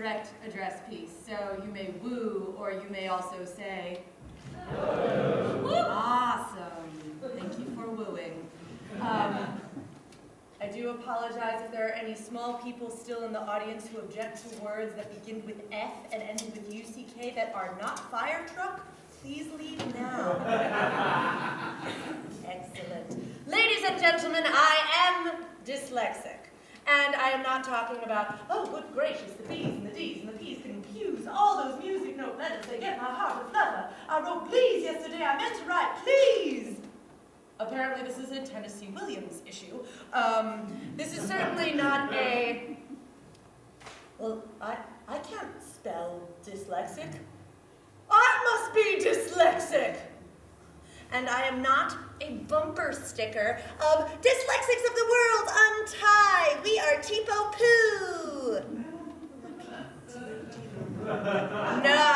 direct address piece, so you may woo, or you may also say, awesome. Thank you for wooing. I do apologize if there are any small people still in the audience who object to words that begin with F and end with UCK that are not fire truck. Please leave now. Excellent. Ladies and gentlemen, I am dyslexic. And I am not talking about, oh, good gracious, the B's and the D's and the P's confuse all those music note letters. They get my heart aflutter. I wrote please yesterday. I meant to write please. Apparently this is a Tennessee Williams issue. This is certainly not a... Well, I can't spell dyslexic. I must be dyslexic! And I am not a bumper sticker of Dyslexics of the World Untie! We are Tipo Poo! No.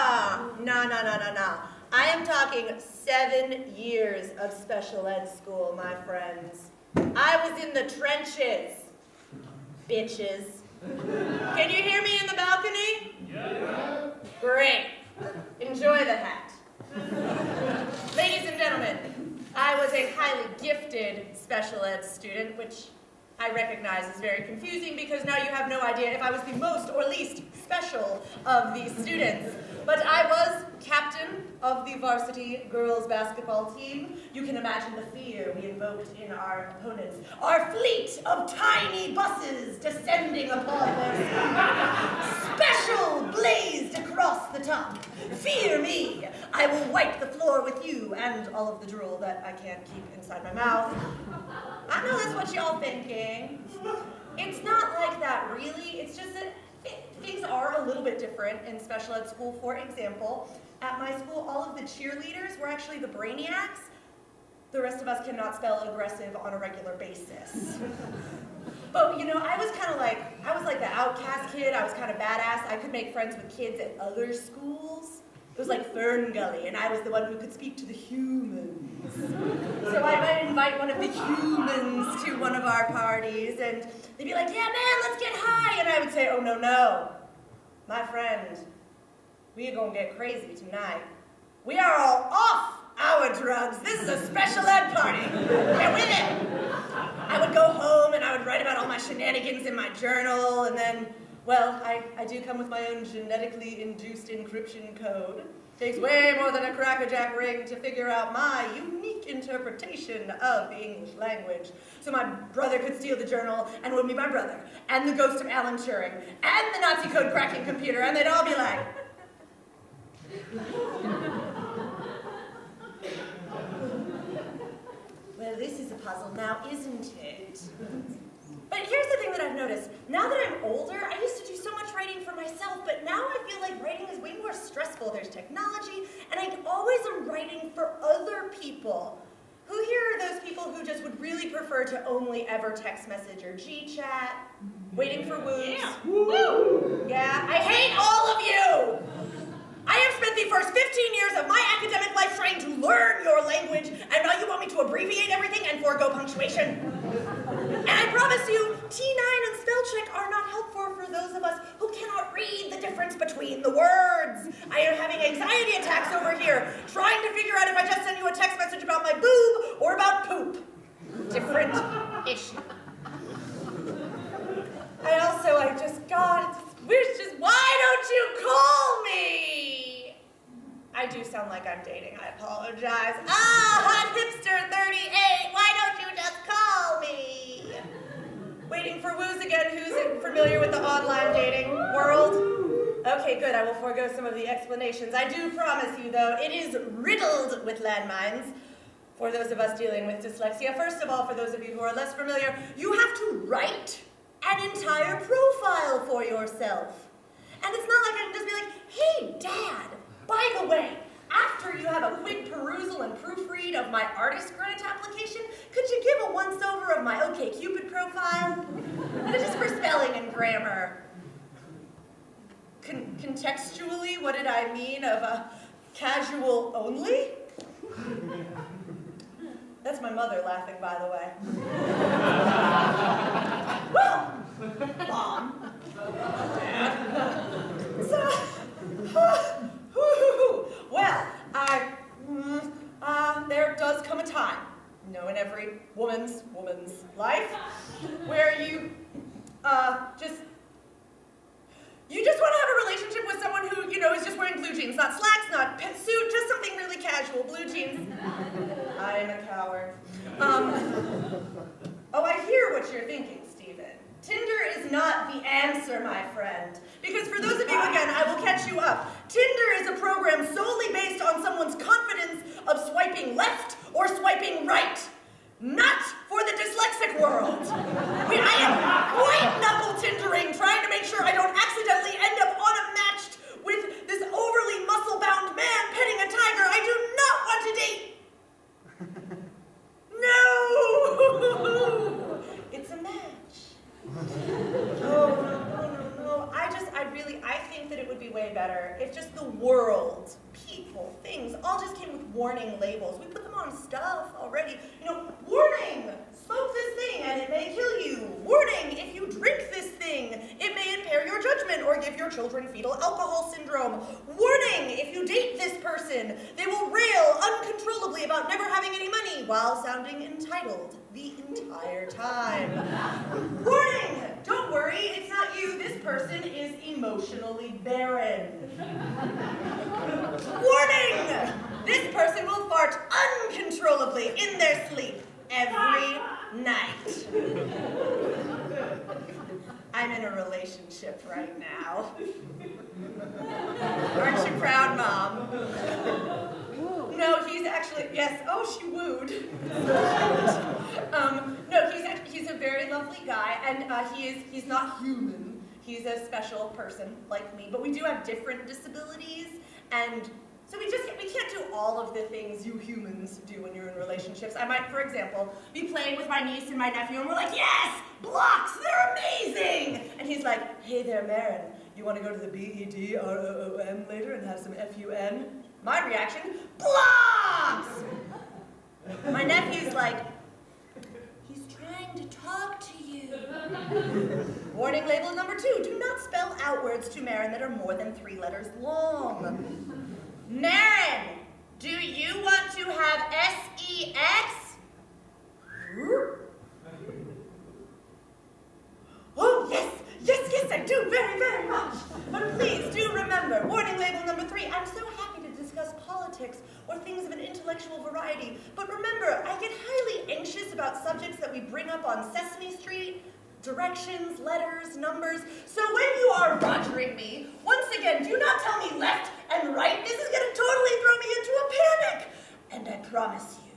I am talking 7 years of special ed school, my friends. I was in the trenches, bitches. Can you hear me in the balcony? Yeah. Great. Enjoy the hat. Ladies and gentlemen, I was a highly gifted special ed student, which I recognize is very confusing because now you have no idea if I was the most or least special of these students. But I was captain of the varsity girls basketball team. You can imagine the fear we invoked in our opponents. Our fleet of tiny buses descending upon their special blazed across the top. Fear me, I will wipe the floor with you and all of the drool that I can't keep inside my mouth. I know that's what y'all thinking. It's not like that, really. It's just that things are a little bit different in special ed school. For example, at my school, all of the cheerleaders were actually the brainiacs. The rest of us cannot spell aggressive on a regular basis. But, you know, I was like the outcast kid. I was kind of badass. I could make friends with kids at other schools. It was like Ferngully, and I was the one who could speak to the humans. So I might invite one of the humans to one of our parties, and they'd be like, yeah, man, let's get high. And I would say, oh, no. My friend, we are going to get crazy tonight. We are all off our drugs. This is a special ed party. Get with it. I would go home, and I would write about all my shenanigans in my journal, and then... Well, I do come with my own genetically induced encryption code. Takes way more than a crackerjack ring to figure out my unique interpretation of the English language. So my brother could steal the journal and would be my brother, and the ghost of Alan Turing, and the Nazi code cracking computer, and they'd all be like... Well, this is a puzzle now, isn't it? But here's the thing that I've noticed. Now that I'm older, I used to do so much writing for myself, but now I feel like writing is way more stressful. There's technology, and I always am writing for other people. Who here are those people who just would really prefer to only ever text message or G-chat? Waiting for woos? Yeah. Woo! Yeah, I hate all of you! I have spent the first 15 years of my academic life trying to learn your language, and now you want me to abbreviate everything and forego punctuation. And I promise you, T9 and spell check are not helpful for those of us who cannot read the difference between the words. I am having anxiety attacks over here, trying to figure out if I just send you a text message about my boob or about poop. Different issue. Why don't you call me? I do sound like I'm dating, I apologize. Hot hipster 38, why don't you just call me? Waiting for woos again, who's familiar with the online dating world? Okay, good, I will forego some of the explanations. I do promise you, though, it is riddled with landmines. For those of us dealing with dyslexia, first of all, for those of you who are less familiar, you have to write an entire profile for yourself. And it's not like I can just be like, hey, Dad, by the way, after you have a quick perusal and proofread of my artist grant application, could you give a once-over of my Fnckiug profile? Just for spelling and grammar. Contextually, what did I mean of a casual only? That's my mother laughing, by the way. Well, Mom, Dad, Well, there does come a time, in every woman's life, where you just want to have a relationship with someone who, is just wearing blue jeans, not slacks, not pet suit, just something really casual, blue jeans. I am a coward. I hear what you're thinking, Stephen. Tinder is not the answer, my friend. Because for those of you, again, I will catch you up. Tinder is a program solely based on someone's confidence of swiping left or swiping right. Not for the dyslexic world. I am white-knuckle Tindering, trying to make sure I don't accidentally end up unmatched with this overly muscle-bound man petting a tiger I do not want to date. No! It's a match. No. I think that it would be way better if just the world, people, things, all just came with warning labels. We put them on stuff already. Warning, smoke this thing and it may kill you. Warning, if you drink this thing, it may impair your judgment or give your children fetal alcohol syndrome. Warning, if you date this person, they will rail uncontrollably about never having any money while sounding entitled the entire time. Warning, don't worry, it's not you. This person is emotionally barren. Warning, this person will fart uncontrollably in their sleep every night. I'm in a relationship right now. Aren't you proud, Mom? No, he's actually, yes, she wooed. No, he's a very lovely guy, and he's not human. He's a special person like me, but we do have different disabilities, and so we can't do all of the things you humans do when you're in relationships. I might, for example, be playing with my niece and my nephew, and we're like, yes, blocks, they're amazing! And he's like, hey there, Maren, you want to go to the BEDROOM later and have some FUN? My reaction, blocks! My nephew's like, he's trying to talk to you. Warning label number 2, do not spell out words to Maren that are more than 3 letters long. Maren, do you want to have SEX? Oh, yes, I do, very, very much. But please do remember, warning label number 3, I'm so happy to discuss politics or things of an intellectual variety. But remember, I get highly anxious about subjects that we bring up on Sesame Street, directions, letters, numbers. So when you are rogering me, once again, do not tell me left and right. This is going to totally throw me into a panic. And I promise you,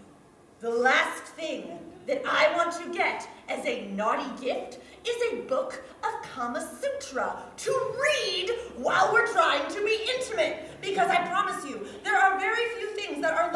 the last thing that I want to get as a naughty gift is a book of Kama Sutra to read while we're trying to be intimate. Because I promise you, there are very few things that are